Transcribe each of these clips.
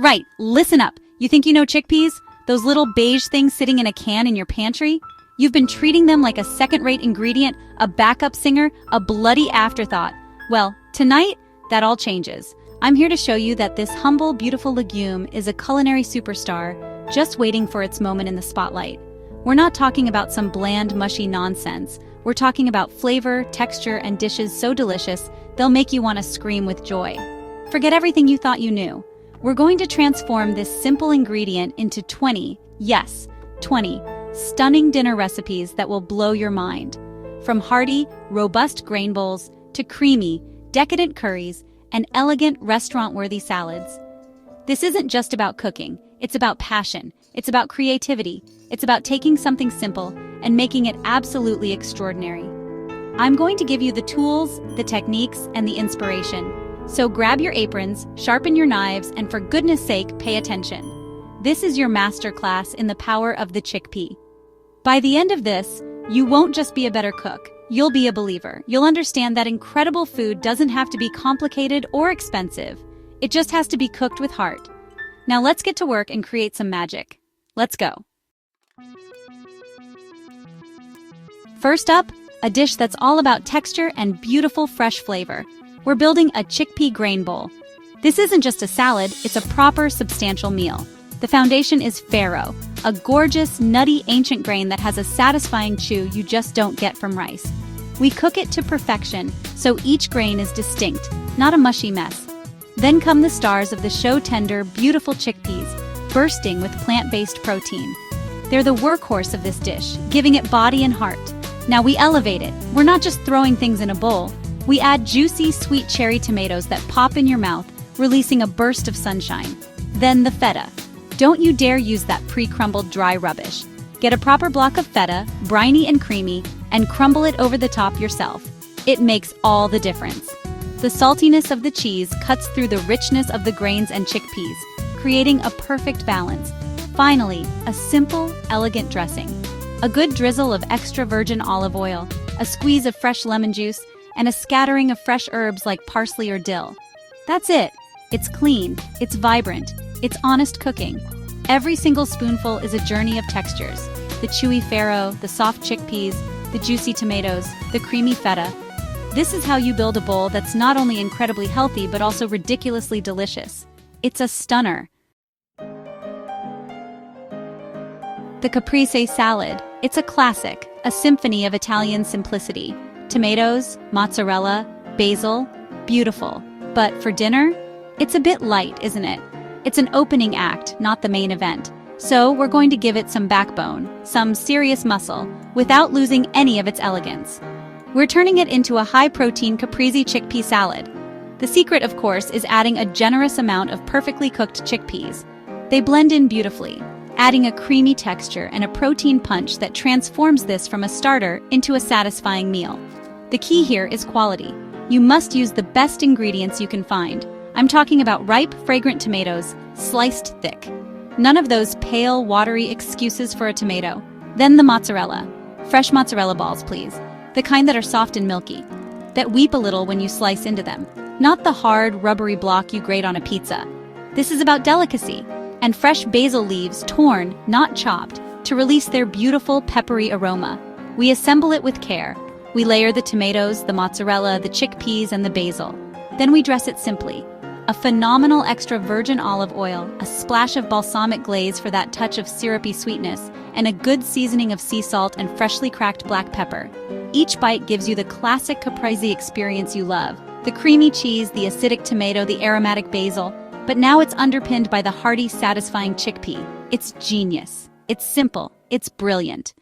Right, listen up. You think you know chickpeas? Those little beige things sitting in a can in your pantry? You've been treating them like a second-rate ingredient, a backup singer, a bloody afterthought. Well, tonight, that all changes. I'm here to show you that this humble, beautiful legume is a culinary superstar, just waiting for its moment in the spotlight. We're not talking about some bland, mushy nonsense. We're talking about flavor, texture, and dishes so delicious, they'll make you want to scream with joy. Forget everything you thought you knew. We're going to transform this simple ingredient into 20, yes, 20, stunning dinner recipes that will blow your mind. From hearty, robust grain bowls to creamy, decadent curries and elegant, restaurant-worthy salads. This isn't just about cooking. It's about passion. It's about creativity. It's about taking something simple and making it absolutely extraordinary. I'm going to give you the tools, the techniques, and the inspiration. So grab your aprons, sharpen your knives, and for goodness sake, pay attention. This is your masterclass in the power of the chickpea. By the end of this, you won't just be a better cook. You'll be a believer. You'll understand that incredible food doesn't have to be complicated or expensive. It just has to be cooked with heart. Now let's get to work and create some magic. Let's go. First up, a dish that's all about texture and beautiful fresh flavor. We're building a chickpea grain bowl. This isn't just a salad, it's a proper, substantial meal. The foundation is farro, a gorgeous, nutty, ancient grain that has a satisfying chew you just don't get from rice. We cook it to perfection, so each grain is distinct, not a mushy mess. Then come the stars of the show-tender, beautiful chickpeas, bursting with plant-based protein. They're the workhorse of this dish, giving it body and heart. Now we elevate it. We're not just throwing things in a bowl. We add juicy, sweet cherry tomatoes that pop in your mouth, releasing a burst of sunshine. Then the feta. Don't you dare use that pre-crumbled dry rubbish. Get a proper block of feta, briny and creamy, and crumble it over the top yourself. It makes all the difference. The saltiness of the cheese cuts through the richness of the grains and chickpeas, creating a perfect balance. Finally, a simple, elegant dressing. A good drizzle of extra virgin olive oil, a squeeze of fresh lemon juice, and a scattering of fresh herbs like parsley or dill. That's it. It's clean, it's vibrant, it's honest cooking. Every single spoonful is a journey of textures. The chewy farro, the soft chickpeas, the juicy tomatoes, the creamy feta. This is how you build a bowl that's not only incredibly healthy but also ridiculously delicious. It's a stunner. The Caprese salad. It's a classic, a symphony of Italian simplicity. Tomatoes, mozzarella, basil, beautiful. But for dinner, it's a bit light, isn't it? It's an opening act, not the main event. So we're going to give it some backbone, some serious muscle, without losing any of its elegance. We're turning it into a high-protein Caprese chickpea salad. The secret, of course, is adding a generous amount of perfectly cooked chickpeas. They blend in beautifully, adding a creamy texture and a protein punch that transforms this from a starter into a satisfying meal. The key here is quality. You must use the best ingredients you can find. I'm talking about ripe, fragrant tomatoes, sliced thick. None of those pale, watery excuses for a tomato. Then the mozzarella. Fresh mozzarella balls, please. The kind that are soft and milky, that weep a little when you slice into them. Not the hard, rubbery block you grate on a pizza. This is about delicacy. And fresh basil leaves, torn, not chopped, to release their beautiful, peppery aroma. We assemble it with care. We layer the tomatoes, the mozzarella, the chickpeas, and the basil. Then we dress it simply. A phenomenal extra virgin olive oil, a splash of balsamic glaze for that touch of syrupy sweetness, and a good seasoning of sea salt and freshly cracked black pepper. Each bite gives you the classic Caprese experience you love. The creamy cheese, the acidic tomato, the aromatic basil. But now it's underpinned by the hearty, satisfying chickpea. It's genius. It's simple. It's brilliant.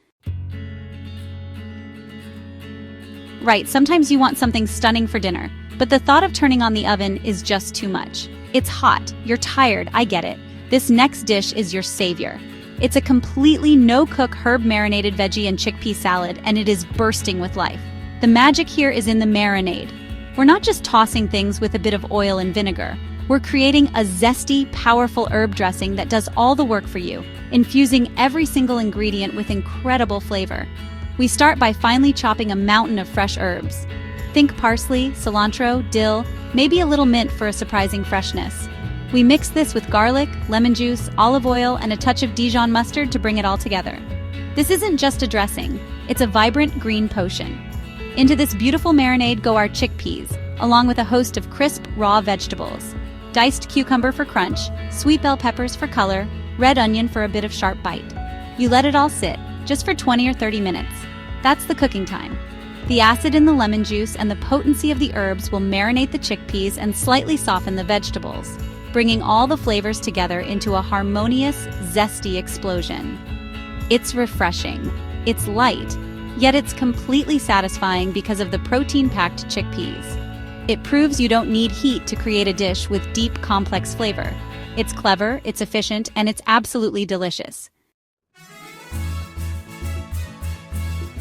Right, sometimes you want something stunning for dinner, but the thought of turning on the oven is just too much. It's hot. You're tired. I get it. This next dish is your savior. It's a completely no-cook herb-marinated veggie and chickpea salad, and it is bursting with life. The magic here is in the marinade. We're not just tossing things with a bit of oil and vinegar. We're creating a zesty, powerful herb dressing that does all the work for you, infusing every single ingredient with incredible flavor. We start by finely chopping a mountain of fresh herbs. Think parsley, cilantro, dill, maybe a little mint for a surprising freshness. We mix this with garlic, lemon juice, olive oil, and a touch of Dijon mustard to bring it all together. This isn't just a dressing, it's a vibrant green potion. Into this beautiful marinade go our chickpeas, along with a host of crisp, raw vegetables. Diced cucumber for crunch, sweet bell peppers for color, red onion for a bit of sharp bite. You let it all sit, just for 20 or 30 minutes. That's the cooking time. The acid in the lemon juice and the potency of the herbs will marinate the chickpeas and slightly soften the vegetables, bringing all the flavors together into a harmonious, zesty explosion. It's refreshing, it's light, yet it's completely satisfying because of the protein-packed chickpeas. It proves you don't need heat to create a dish with deep, complex flavor. It's clever, it's efficient, and it's absolutely delicious.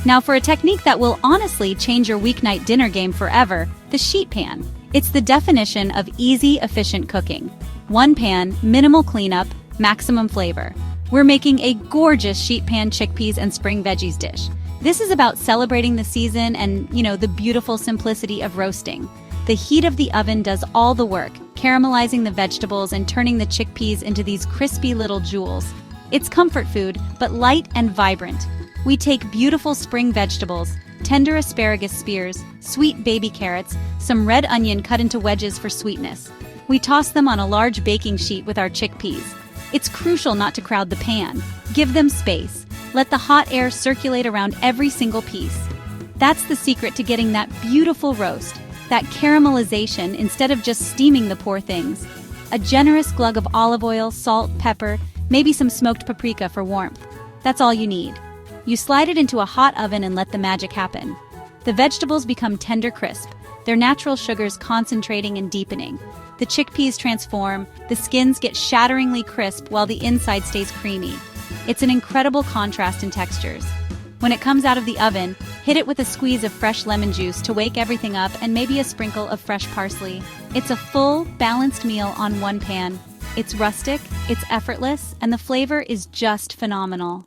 Now for a technique that will honestly change your weeknight dinner game forever, the sheet pan. It's the definition of easy, efficient cooking. One pan, minimal cleanup, maximum flavor. We're making a gorgeous sheet pan chickpeas and spring veggies dish. This is about celebrating the season and, the beautiful simplicity of roasting. The heat of the oven does all the work, caramelizing the vegetables and turning the chickpeas into these crispy little jewels. It's comfort food, but light and vibrant. We take beautiful spring vegetables, tender asparagus spears, sweet baby carrots, some red onion cut into wedges for sweetness. We toss them on a large baking sheet with our chickpeas. It's crucial not to crowd the pan. Give them space. Let the hot air circulate around every single piece. That's the secret to getting that beautiful roast, that caramelization instead of just steaming the poor things. A generous glug of olive oil, salt, pepper, maybe some smoked paprika for warmth. That's all you need. You slide it into a hot oven and let the magic happen. The vegetables become tender crisp, their natural sugars concentrating and deepening. The chickpeas transform, the skins get shatteringly crisp while the inside stays creamy. It's an incredible contrast in textures. When it comes out of the oven, hit it with a squeeze of fresh lemon juice to wake everything up and maybe a sprinkle of fresh parsley. It's a full, balanced meal on one pan. It's rustic, it's effortless, and the flavor is just phenomenal.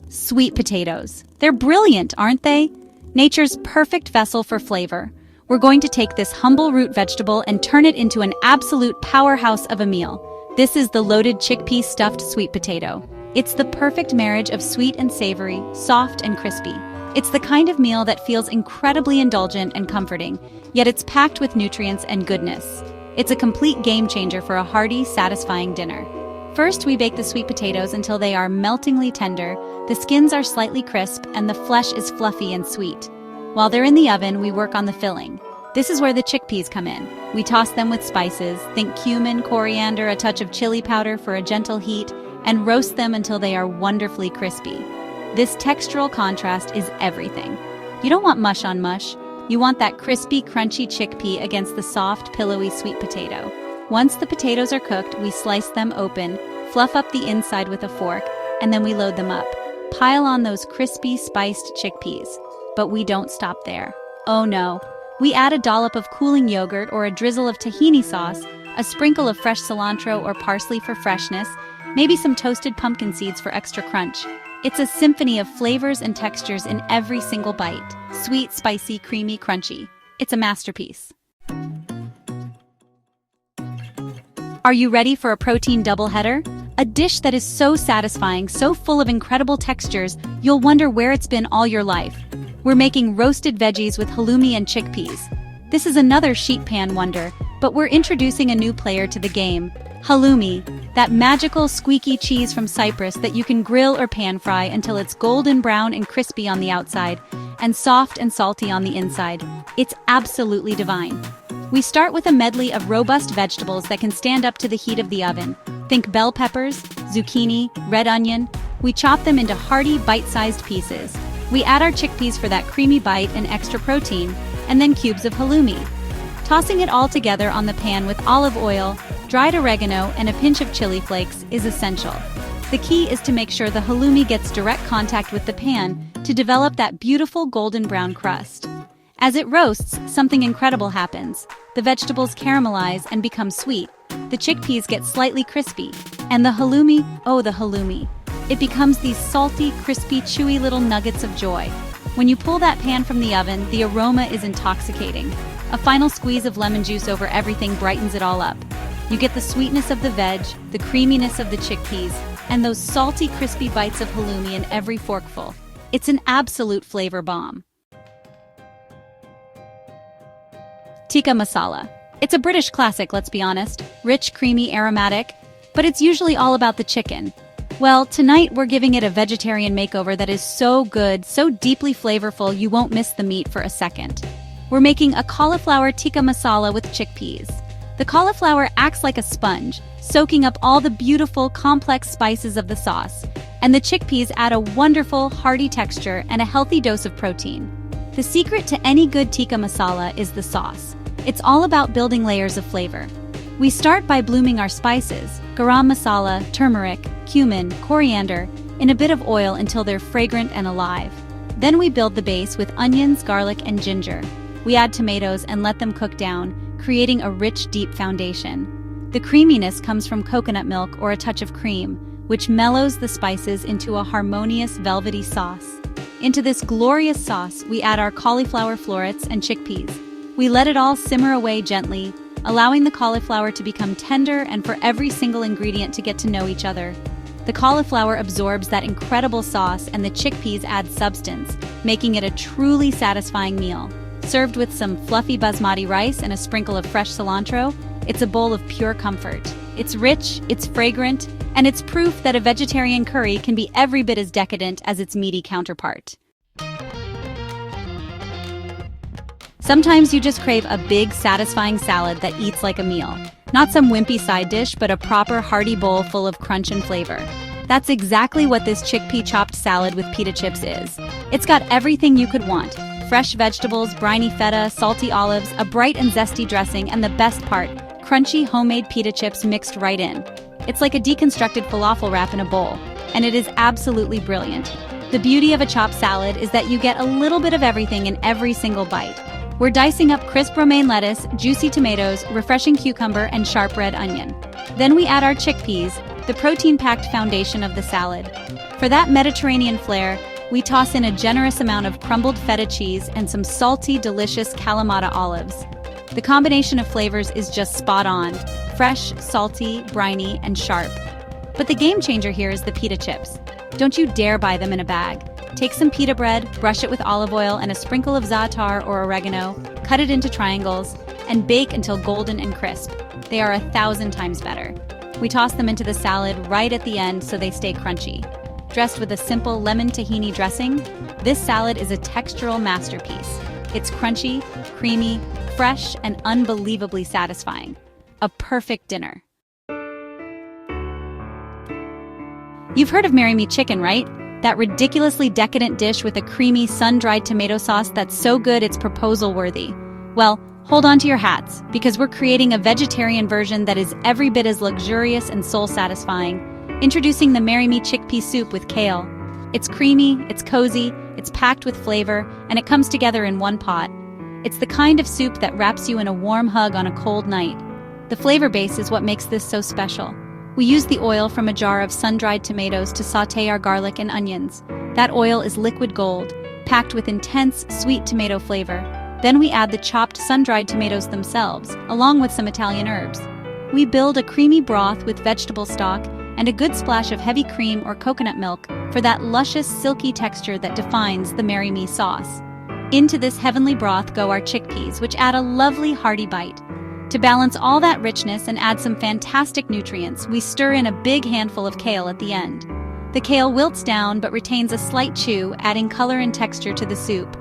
Sweet potatoes. They're brilliant, aren't they? Nature's perfect vessel for flavor. We're going to take this humble root vegetable and turn it into an absolute powerhouse of a meal. This is the loaded chickpea-stuffed sweet potato. It's the perfect marriage of sweet and savory, soft and crispy. It's the kind of meal that feels incredibly indulgent and comforting, yet it's packed with nutrients and goodness. It's a complete game changer for a hearty, satisfying dinner. First, we bake the sweet potatoes until they are meltingly tender, the skins are slightly crisp, and the flesh is fluffy and sweet. While they're in the oven, we work on the filling. This is where the chickpeas come in. We toss them with spices, think cumin, coriander, a touch of chili powder for a gentle heat, and roast them until they are wonderfully crispy. This textural contrast is everything. You don't want mush on mush. You want that crispy, crunchy chickpea against the soft, pillowy sweet potato. Once the potatoes are cooked, we slice them open, fluff up the inside with a fork, and then we load them up. Pile on those crispy, spiced chickpeas. But we don't stop there. Oh no. We add a dollop of cooling yogurt or a drizzle of tahini sauce, a sprinkle of fresh cilantro or parsley for freshness, maybe some toasted pumpkin seeds for extra crunch. It's a symphony of flavors and textures in every single bite. Sweet, spicy, creamy, crunchy. It's a masterpiece. Are you ready for a protein doubleheader? A dish that is so satisfying, so full of incredible textures, you'll wonder where it's been all your life. We're making roasted veggies with halloumi and chickpeas. This is another sheet pan wonder, but we're introducing a new player to the game. Halloumi, that magical squeaky cheese from Cyprus that you can grill or pan fry until it's golden brown and crispy on the outside, and soft and salty on the inside. It's absolutely divine. We start with a medley of robust vegetables that can stand up to the heat of the oven. Think bell peppers, zucchini, red onion. We chop them into hearty, bite-sized pieces. We add our chickpeas for that creamy bite and extra protein, and then cubes of halloumi. Tossing it all together on the pan with olive oil, dried oregano, and a pinch of chili flakes is essential. The key is to make sure the halloumi gets direct contact with the pan to develop that beautiful golden brown crust. As it roasts, something incredible happens. The vegetables caramelize and become sweet. The chickpeas get slightly crispy. And the halloumi, oh the halloumi. It becomes these salty, crispy, chewy little nuggets of joy. When you pull that pan from the oven, the aroma is intoxicating. A final squeeze of lemon juice over everything brightens it all up. You get the sweetness of the veg, the creaminess of the chickpeas, and those salty, crispy bites of halloumi in every forkful. It's an absolute flavor bomb. Tikka masala. It's a British classic, let's be honest. Rich, creamy, aromatic, but it's usually all about the chicken. Well, tonight we're giving it a vegetarian makeover that is so good, so deeply flavorful you won't miss the meat for a second. We're making a cauliflower tikka masala with chickpeas. The cauliflower acts like a sponge, soaking up all the beautiful, complex spices of the sauce, and the chickpeas add a wonderful, hearty texture and a healthy dose of protein. The secret to any good tikka masala is the sauce. It's all about building layers of flavor. We start by blooming our spices, garam masala, turmeric, cumin, coriander, in a bit of oil until they're fragrant and alive. Then we build the base with onions, garlic, and ginger. We add tomatoes and let them cook down, creating a rich, deep foundation. The creaminess comes from coconut milk or a touch of cream, which mellows the spices into a harmonious, velvety sauce. Into this glorious sauce, we add our cauliflower florets and chickpeas. We let it all simmer away gently, allowing the cauliflower to become tender and for every single ingredient to get to know each other. The cauliflower absorbs that incredible sauce and the chickpeas add substance, making it a truly satisfying meal. Served with some fluffy basmati rice and a sprinkle of fresh cilantro, it's a bowl of pure comfort. It's rich, it's fragrant, and it's proof that a vegetarian curry can be every bit as decadent as its meaty counterpart. Sometimes you just crave a big, satisfying salad that eats like a meal. Not some wimpy side dish, but a proper, hearty bowl full of crunch and flavor. That's exactly what this chickpea chopped salad with pita chips is. It's got everything you could want. Fresh vegetables, briny feta, salty olives, a bright and zesty dressing, and the best part, crunchy homemade pita chips mixed right in. It's like a deconstructed falafel wrap in a bowl, and it is absolutely brilliant. The beauty of a chopped salad is that you get a little bit of everything in every single bite. We're dicing up crisp romaine lettuce, juicy tomatoes, refreshing cucumber, and sharp red onion. Then we add our chickpeas, the protein-packed foundation of the salad. For that Mediterranean flair, we toss in a generous amount of crumbled feta cheese and some salty, delicious Kalamata olives. The combination of flavors is just spot on. Fresh, salty, briny, and sharp. But the game changer here is the pita chips. Don't you dare buy them in a bag. Take some pita bread, brush it with olive oil and a sprinkle of za'atar or oregano, cut it into triangles, and bake until golden and crisp. They are 1,000 times better. We toss them into the salad right at the end so they stay crunchy. Dressed with a simple lemon tahini dressing, this salad is a textural masterpiece. It's crunchy, creamy, fresh, and unbelievably satisfying. A perfect dinner. You've heard of Marry Me Chicken, right? That ridiculously decadent dish with a creamy, sun-dried tomato sauce that's so good it's proposal-worthy. Well, hold on to your hats, because we're creating a vegetarian version that is every bit as luxurious and soul-satisfying. Introducing the Marry Me Chickpea soup with kale. It's creamy, it's cozy, it's packed with flavor, and it comes together in one pot. It's the kind of soup that wraps you in a warm hug on a cold night. The flavor base is what makes this so special. We use the oil from a jar of sun-dried tomatoes to sauté our garlic and onions. That oil is liquid gold, packed with intense, sweet tomato flavor. Then we add the chopped sun-dried tomatoes themselves, along with some Italian herbs. We build a creamy broth with vegetable stock and a good splash of heavy cream or coconut milk for that luscious, silky texture that defines the Marry Me sauce. Into this heavenly broth go our chickpeas, which add a lovely, hearty bite. To balance all that richness and add some fantastic nutrients, we stir in a big handful of kale at the end. The kale wilts down but retains a slight chew, adding color and texture to the soup.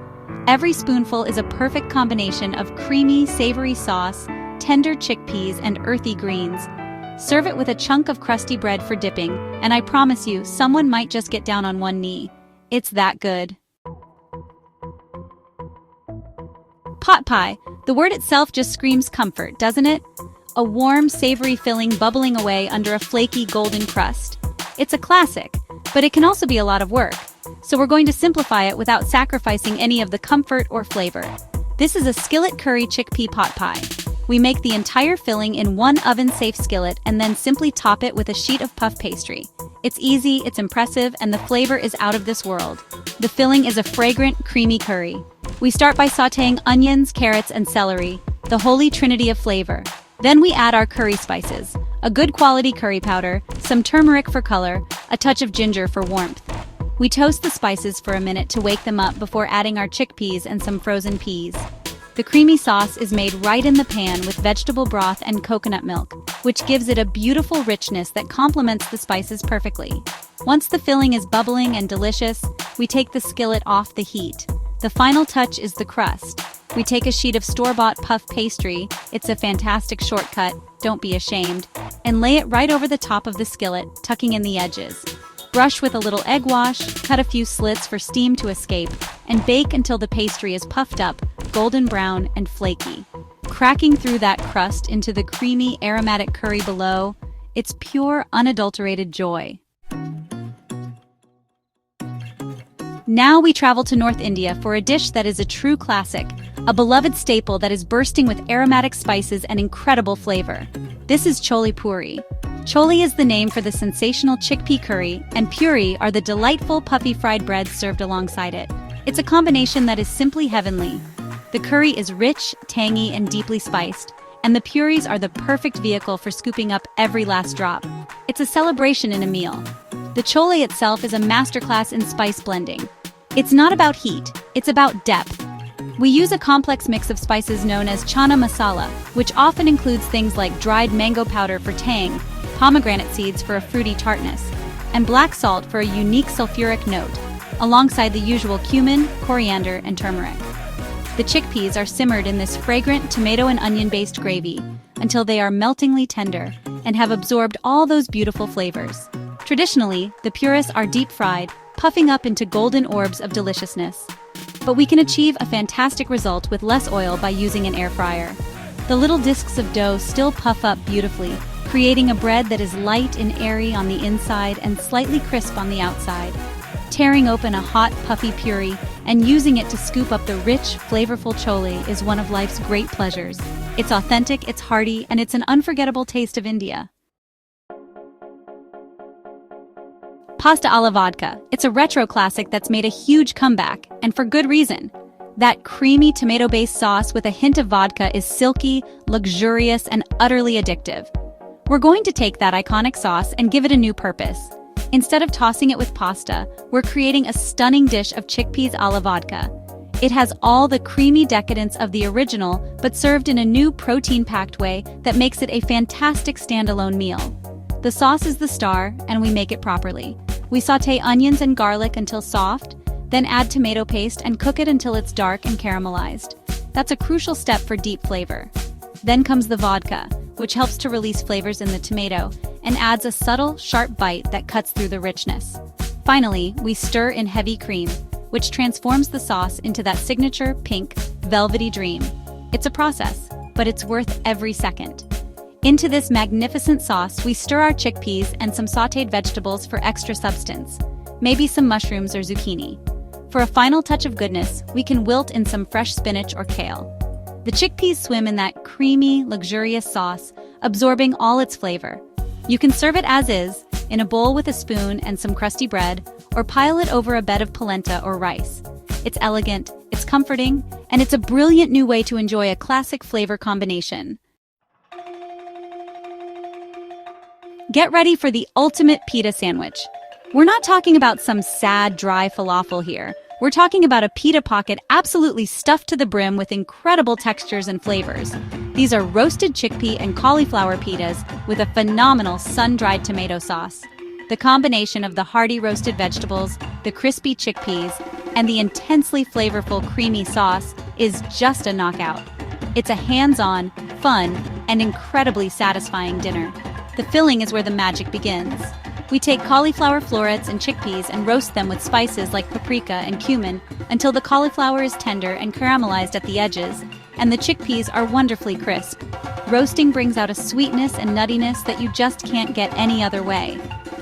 Every spoonful is a perfect combination of creamy, savory sauce, tender chickpeas, and earthy greens. Serve it with a chunk of crusty bread for dipping, and I promise you, someone might just get down on one knee. It's that good. Potpie. The word itself just screams comfort, doesn't it? A warm, savory filling bubbling away under a flaky, golden crust. It's a classic, but it can also be a lot of work. So we're going to simplify it without sacrificing any of the comfort or flavor. This is a Skillet Curry Chickpea Potpie. We make the entire filling in one oven-safe skillet and then simply top it with a sheet of puff pastry. It's easy, it's impressive, and the flavor is out of this world. The filling is a fragrant, creamy curry. We start by sautéing onions, carrots, and celery, the holy trinity of flavor. Then we add our curry spices, a good quality curry powder, some turmeric for color, a touch of ginger for warmth. We toast the spices for a minute to wake them up before adding our chickpeas and some frozen peas. The creamy sauce is made right in the pan with vegetable broth and coconut milk, which gives it a beautiful richness that complements the spices perfectly. Once the filling is bubbling and delicious, we take the skillet off the heat. The final touch is the crust. We take a sheet of store-bought puff pastry, it's a fantastic shortcut, don't be ashamed, and lay it right over the top of the skillet, tucking in the edges. Brush with a little egg wash, cut a few slits for steam to escape, and bake until the pastry is puffed up, golden brown, and flaky. Cracking through that crust into the creamy, aromatic curry below, it's pure, unadulterated joy. Now we travel to North India for a dish that is a true classic, a beloved staple that is bursting with aromatic spices and incredible flavor. This is Chole Puri. Chole is the name for the sensational chickpea curry, and puri are the delightful puffy fried breads served alongside it. It's a combination that is simply heavenly. The curry is rich, tangy, and deeply spiced, and the puris are the perfect vehicle for scooping up every last drop. It's a celebration in a meal. The chole itself is a masterclass in spice blending. It's not about heat, it's about depth. We use a complex mix of spices known as chana masala, which often includes things like dried mango powder for tang, pomegranate seeds for a fruity tartness, and black salt for a unique sulfuric note, alongside the usual cumin, coriander, and turmeric. The chickpeas are simmered in this fragrant tomato and onion-based gravy until they are meltingly tender and have absorbed all those beautiful flavors. Traditionally, the puris are deep-fried, puffing up into golden orbs of deliciousness. But we can achieve a fantastic result with less oil by using an air fryer. The little discs of dough still puff up beautifully, creating a bread that is light and airy on the inside and slightly crisp on the outside. Tearing open a hot, puffy puri and using it to scoop up the rich, flavorful chole is one of life's great pleasures. It's authentic, it's hearty, and it's an unforgettable taste of India. Pasta alla vodka. It's a retro classic that's made a huge comeback, and for good reason. That creamy tomato-based sauce with a hint of vodka is silky, luxurious, and utterly addictive. We're going to take that iconic sauce and give it a new purpose. Instead of tossing it with pasta, we're creating a stunning dish of chickpeas alla vodka. It has all the creamy decadence of the original, but served in a new protein-packed way that makes it a fantastic standalone meal. The sauce is the star, and we make it properly. We sauté onions and garlic until soft, then add tomato paste and cook it until it's dark and caramelized. That's a crucial step for deep flavor. Then comes the vodka, which helps to release flavors in the tomato and adds a subtle, sharp bite that cuts through the richness. Finally, we stir in heavy cream, which transforms the sauce into that signature pink, velvety dream. It's a process, but it's worth every second. Into this magnificent sauce, we stir our chickpeas and some sautéed vegetables for extra substance, maybe some mushrooms or zucchini. For a final touch of goodness, we can wilt in some fresh spinach or kale. The chickpeas swim in that creamy, luxurious sauce, absorbing all its flavor. You can serve it as is, in a bowl with a spoon and some crusty bread, or pile it over a bed of polenta or rice. It's elegant, it's comforting, and it's a brilliant new way to enjoy a classic flavor combination. Get ready for the ultimate pita sandwich. We're not talking about some sad, dry falafel here. We're talking about a pita pocket absolutely stuffed to the brim with incredible textures and flavors. These are roasted chickpea and cauliflower pitas with a phenomenal sun-dried tomato sauce. The combination of the hearty roasted vegetables, the crispy chickpeas, and the intensely flavorful creamy sauce is just a knockout. It's a hands-on, fun, and incredibly satisfying dinner. The filling is where the magic begins. We take cauliflower florets and chickpeas and roast them with spices like paprika and cumin until the cauliflower is tender and caramelized at the edges, and the chickpeas are wonderfully crisp. Roasting brings out a sweetness and nuttiness that you just can't get any other way.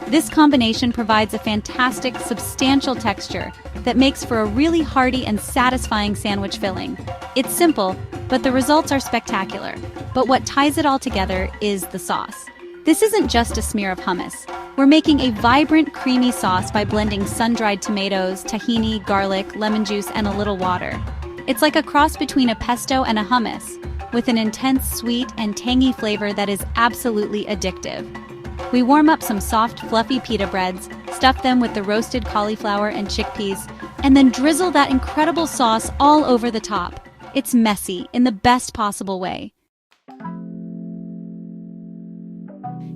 This combination provides a fantastic, substantial texture that makes for a really hearty and satisfying sandwich filling. It's simple, but the results are spectacular. But what ties it all together is the sauce. This isn't just a smear of hummus. We're making a vibrant, creamy sauce by blending sun-dried tomatoes, tahini, garlic, lemon juice, and a little water. It's like a cross between a pesto and a hummus, with an intense sweet and tangy flavor that is absolutely addictive. We warm up some soft, fluffy pita breads, stuff them with the roasted cauliflower and chickpeas, and then drizzle that incredible sauce all over the top. It's messy in the best possible way.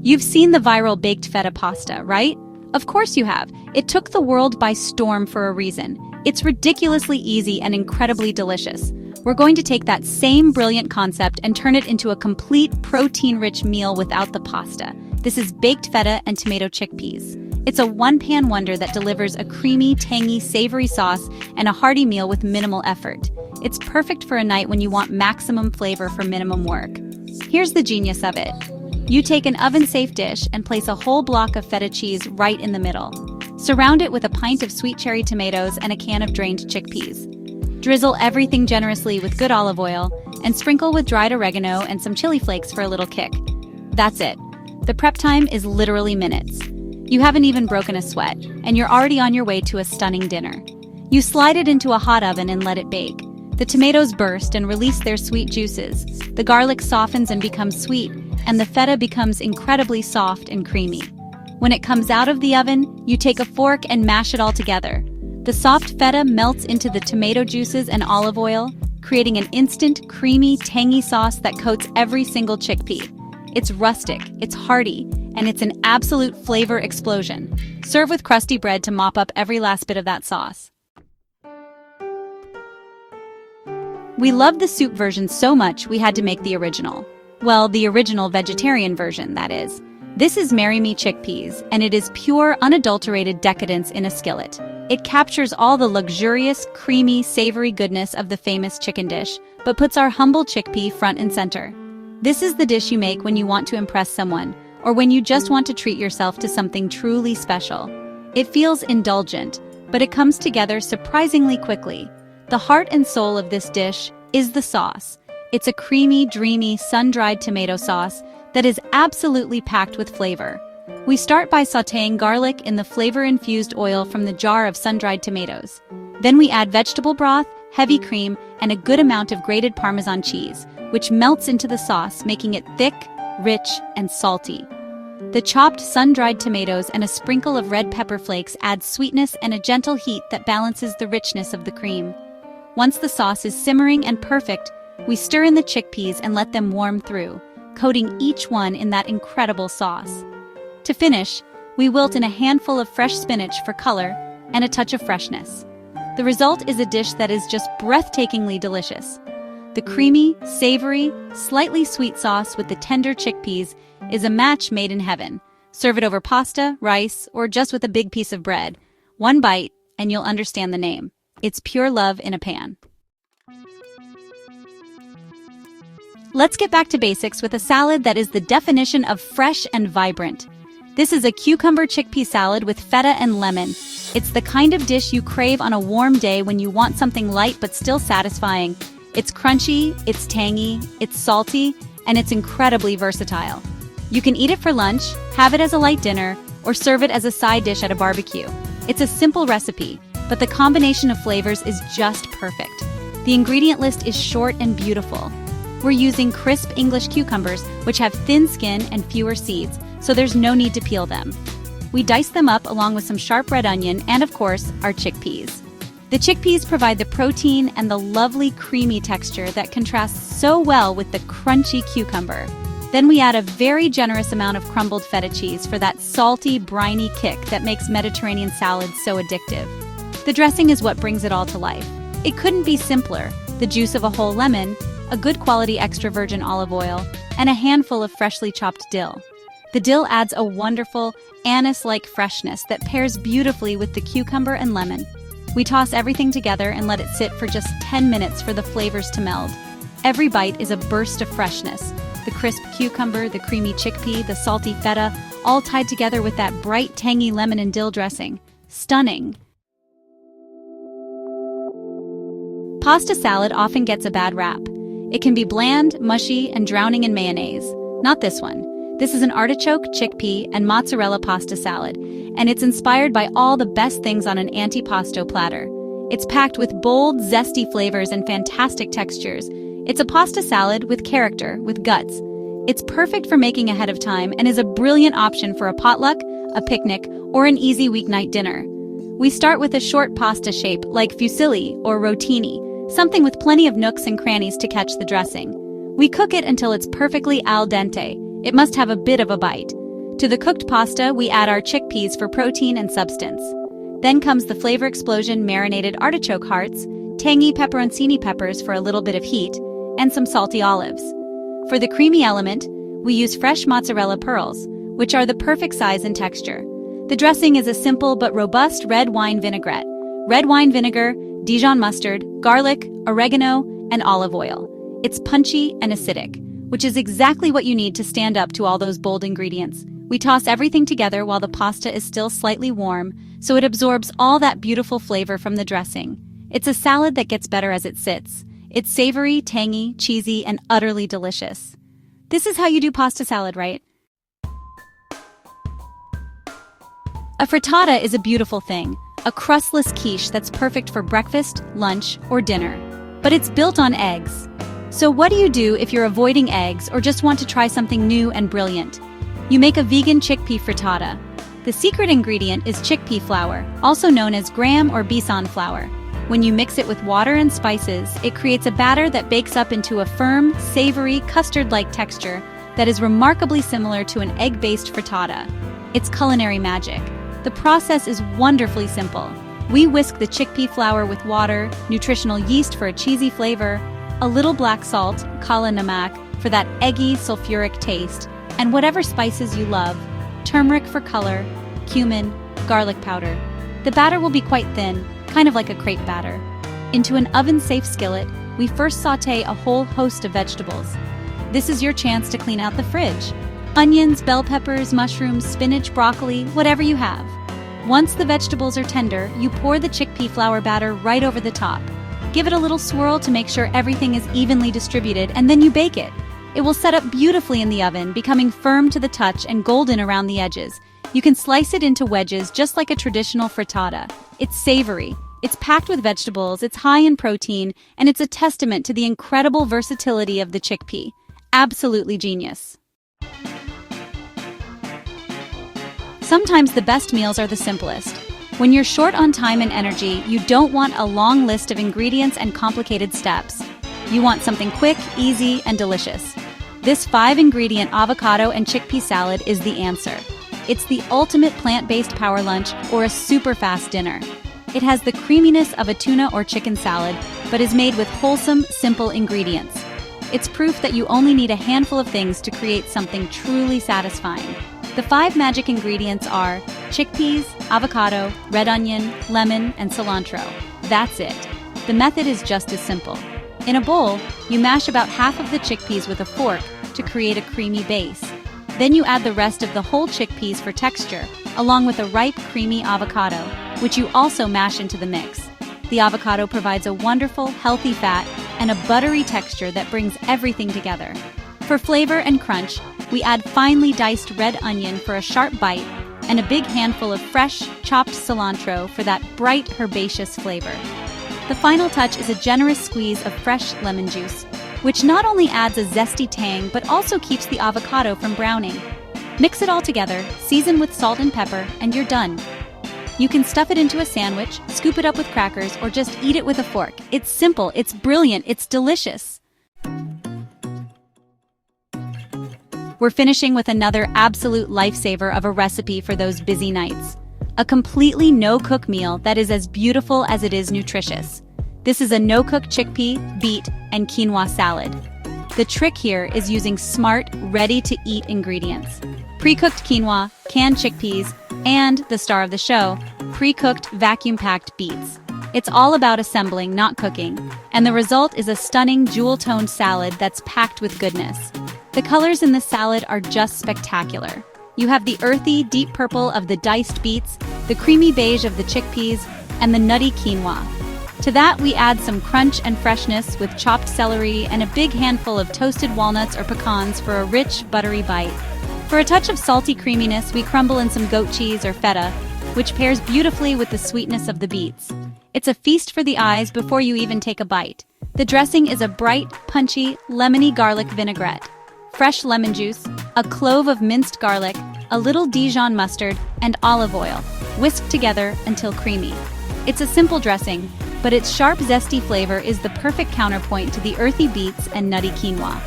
You've seen the viral baked feta pasta, right? Of course you have. It took the world by storm for a reason. It's ridiculously easy and incredibly delicious. We're going to take that same brilliant concept and turn it into a complete protein-rich meal without the pasta. This is baked feta and tomato chickpeas. It's a one-pan wonder that delivers a creamy, tangy, savory sauce and a hearty meal with minimal effort. It's perfect for a night when you want maximum flavor for minimum work. Here's the genius of it. You take an oven-safe dish and place a whole block of feta cheese right in the middle. Surround it with a pint of sweet cherry tomatoes and a can of drained chickpeas. Drizzle everything generously with good olive oil and sprinkle with dried oregano and some chili flakes for a little kick. That's it. The prep time is literally minutes. You haven't even broken a sweat, and you're already on your way to a stunning dinner. You slide it into a hot oven and let it bake. The tomatoes burst and release their sweet juices. The garlic softens and becomes sweet, and the feta becomes incredibly soft and creamy. When it comes out of the oven, you take a fork and mash it all together. The soft feta melts into the tomato juices and olive oil, creating an instant, creamy, tangy sauce that coats every single chickpea. It's rustic, it's hearty, and it's an absolute flavor explosion. Serve with crusty bread to mop up every last bit of that sauce. We loved the soup version so much we had to make the original. Well, the original vegetarian version, that is. This is Me Chickpeas, and it is pure, unadulterated decadence in a skillet. It captures all the luxurious, creamy, savory goodness of the famous chicken dish, but puts our humble chickpea front and center. This is the dish you make when you want to impress someone, or when you just want to treat yourself to something truly special. It feels indulgent, but it comes together surprisingly quickly. The heart and soul of this dish is the sauce. It's a creamy, dreamy, sun-dried tomato sauce that is absolutely packed with flavor. We start by sautéing garlic in the flavor-infused oil from the jar of sun-dried tomatoes. Then we add vegetable broth, heavy cream, and a good amount of grated Parmesan cheese, which melts into the sauce, making it thick, rich, and salty. The chopped sun-dried tomatoes and a sprinkle of red pepper flakes add sweetness and a gentle heat that balances the richness of the cream. Once the sauce is simmering and perfect, we stir in the chickpeas and let them warm through, coating each one in that incredible sauce. To finish, we wilt in a handful of fresh spinach for color and a touch of freshness. The result is a dish that is just breathtakingly delicious. The creamy, savory, slightly sweet sauce with the tender chickpeas is a match made in heaven. Serve it over pasta, rice, or just with a big piece of bread. One bite, and you'll understand the name. It's pure love in a pan. Let's get back to basics with a salad that is the definition of fresh and vibrant. This is a cucumber chickpea salad with feta and lemon. It's the kind of dish you crave on a warm day when you want something light but still satisfying. It's crunchy, it's tangy, it's salty, and it's incredibly versatile. You can eat it for lunch, have it as a light dinner, or serve it as a side dish at a barbecue. It's a simple recipe, but the combination of flavors is just perfect. The ingredient list is short and beautiful. We're using crisp English cucumbers, which have thin skin and fewer seeds, so there's no need to peel them. We dice them up along with some sharp red onion and, of course, our chickpeas. The chickpeas provide the protein and the lovely creamy texture that contrasts so well with the crunchy cucumber. Then we add a very generous amount of crumbled feta cheese for that salty, briny kick that makes Mediterranean salads so addictive. The dressing is what brings it all to life. It couldn't be simpler. The juice of a whole lemon, a good quality extra virgin olive oil, and a handful of freshly chopped dill. The dill adds a wonderful, anise-like freshness that pairs beautifully with the cucumber and lemon. We toss everything together and let it sit for just 10 minutes for the flavors to meld. Every bite is a burst of freshness. The crisp cucumber, the creamy chickpea, the salty feta, all tied together with that bright, tangy lemon and dill dressing. Stunning. Pasta salad often gets a bad rap. It can be bland, mushy, and drowning in mayonnaise. Not this one. This is an artichoke, chickpea, and mozzarella pasta salad, and it's inspired by all the best things on an antipasto platter. It's packed with bold, zesty flavors and fantastic textures. It's a pasta salad with character, with guts. It's perfect for making ahead of time and is a brilliant option for a potluck, a picnic, or an easy weeknight dinner. We start with a short pasta shape like fusilli or rotini, something with plenty of nooks and crannies to catch the dressing. We cook it until it's perfectly al dente. It must have a bit of a bite. To the cooked pasta, we add our chickpeas for protein and substance. Then comes the flavor explosion marinated artichoke hearts, tangy pepperoncini peppers for a little bit of heat, and some salty olives. For the creamy element, we use fresh mozzarella pearls, which are the perfect size and texture. The dressing is a simple but robust red wine vinaigrette. Red wine vinegar, Dijon mustard, garlic, oregano, and olive oil. It's punchy and acidic, which is exactly what you need to stand up to all those bold ingredients. We toss everything together while the pasta is still slightly warm, so it absorbs all that beautiful flavor from the dressing. It's a salad that gets better as it sits. It's savory, tangy, cheesy, and utterly delicious. This is how you do pasta salad, right? A frittata is a beautiful thing, a crustless quiche that's perfect for breakfast, lunch, or dinner. But it's built on eggs. So what do you do if you're avoiding eggs or just want to try something new and brilliant? You make a vegan chickpea frittata. The secret ingredient is chickpea flour, also known as gram or besan flour. When you mix it with water and spices, it creates a batter that bakes up into a firm, savory, custard-like texture that is remarkably similar to an egg-based frittata. It's culinary magic. The process is wonderfully simple. We whisk the chickpea flour with water, nutritional yeast for a cheesy flavor, a little black salt, kala namak, for that eggy, sulfuric taste, and whatever spices you love, turmeric for color, cumin, garlic powder. The batter will be quite thin, kind of like a crepe batter. Into an oven-safe skillet, we first sauté a whole host of vegetables. This is your chance to clean out the fridge. Onions, bell peppers, mushrooms, spinach, broccoli, whatever you have. Once the vegetables are tender, you pour the chickpea flour batter right over the top. Give it a little swirl to make sure everything is evenly distributed, and then you bake it. It will set up beautifully in the oven, becoming firm to the touch and golden around the edges. You can slice it into wedges just like a traditional frittata. It's savory, it's packed with vegetables, it's high in protein, and it's a testament to the incredible versatility of the chickpea. Absolutely genius. Sometimes the best meals are the simplest. When you're short on time and energy, you don't want a long list of ingredients and complicated steps. You want something quick, easy, and delicious. This 5-ingredient avocado and chickpea salad is the answer. It's the ultimate plant-based power lunch or a super fast dinner. It has the creaminess of a tuna or chicken salad, but is made with wholesome, simple ingredients. It's proof that you only need a handful of things to create something truly satisfying. The 5 magic ingredients are chickpeas, avocado, red onion, lemon, and cilantro. That's it. The method is just as simple. In a bowl, you mash about half of the chickpeas with a fork to create a creamy base. Then you add the rest of the whole chickpeas for texture, along with a ripe, creamy avocado, which you also mash into the mix. The avocado provides a wonderful, healthy fat and a buttery texture that brings everything together. For flavor and crunch, we add finely diced red onion for a sharp bite and a big handful of fresh, chopped cilantro for that bright, herbaceous flavor. The final touch is a generous squeeze of fresh lemon juice, which not only adds a zesty tang but also keeps the avocado from browning. Mix it all together, season with salt and pepper, and you're done. You can stuff it into a sandwich, scoop it up with crackers, or just eat it with a fork. It's simple, it's brilliant, it's delicious. We're finishing with another absolute lifesaver of a recipe for those busy nights. A completely no-cook meal that is as beautiful as it is nutritious. This is a no-cook chickpea, beet, and quinoa salad. The trick here is using smart, ready-to-eat ingredients. Pre-cooked quinoa, canned chickpeas, and, the star of the show, pre-cooked vacuum-packed beets. It's all about assembling, not cooking, and the result is a stunning jewel-toned salad that's packed with goodness. The colors in the salad are just spectacular. You have the earthy, deep purple of the diced beets, the creamy beige of the chickpeas, and the nutty quinoa. To that, we add some crunch and freshness with chopped celery and a big handful of toasted walnuts or pecans for a rich, buttery bite. For a touch of salty creaminess, we crumble in some goat cheese or feta, which pairs beautifully with the sweetness of the beets. It's a feast for the eyes before you even take a bite. The dressing is a bright, punchy, lemony garlic vinaigrette. Fresh lemon juice, a clove of minced garlic, a little Dijon mustard, and olive oil, whisked together until creamy. It's a simple dressing, but its sharp, zesty flavor is the perfect counterpoint to the earthy beets and nutty quinoa.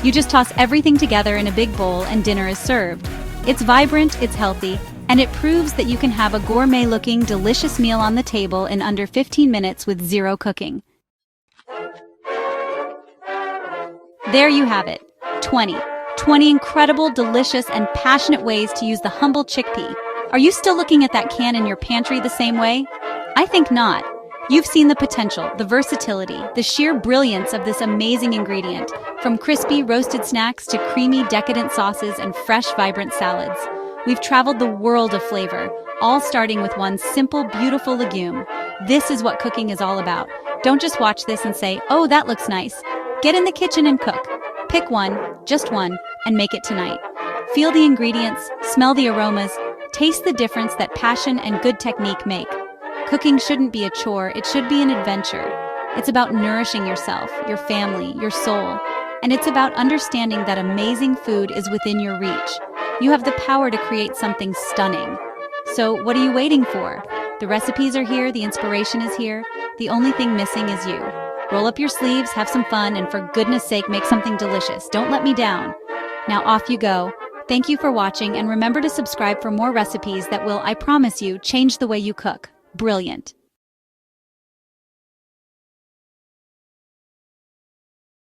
You just toss everything together in a big bowl and dinner is served. It's vibrant, it's healthy, and it proves that you can have a gourmet-looking, delicious meal on the table in under 15 minutes with zero cooking. There you have it. 20 incredible, delicious, and passionate ways to use the humble chickpea. Are you still looking at that can in your pantry the same way? I think not. You've seen the potential, the versatility, the sheer brilliance of this amazing ingredient, from crispy, roasted snacks to creamy, decadent sauces and fresh, vibrant salads. We've traveled the world of flavor, all starting with one simple, beautiful legume. This is what cooking is all about. Don't just watch this and say, "Oh, that looks nice." Get in the kitchen and cook. Pick one, just one, and make it tonight. Feel the ingredients, smell the aromas, taste the difference that passion and good technique make. Cooking shouldn't be a chore, it should be an adventure. It's about nourishing yourself, your family, your soul, and it's about understanding that amazing food is within your reach. You have the power to create something stunning. So what are you waiting for? The recipes are here, the inspiration is here. The only thing missing is you. Roll up your sleeves, have some fun, and for goodness sake, make something delicious. Don't let me down. Now off you go. Thank you for watching, and remember to subscribe for more recipes that will, I promise you, change the way you cook. Brilliant.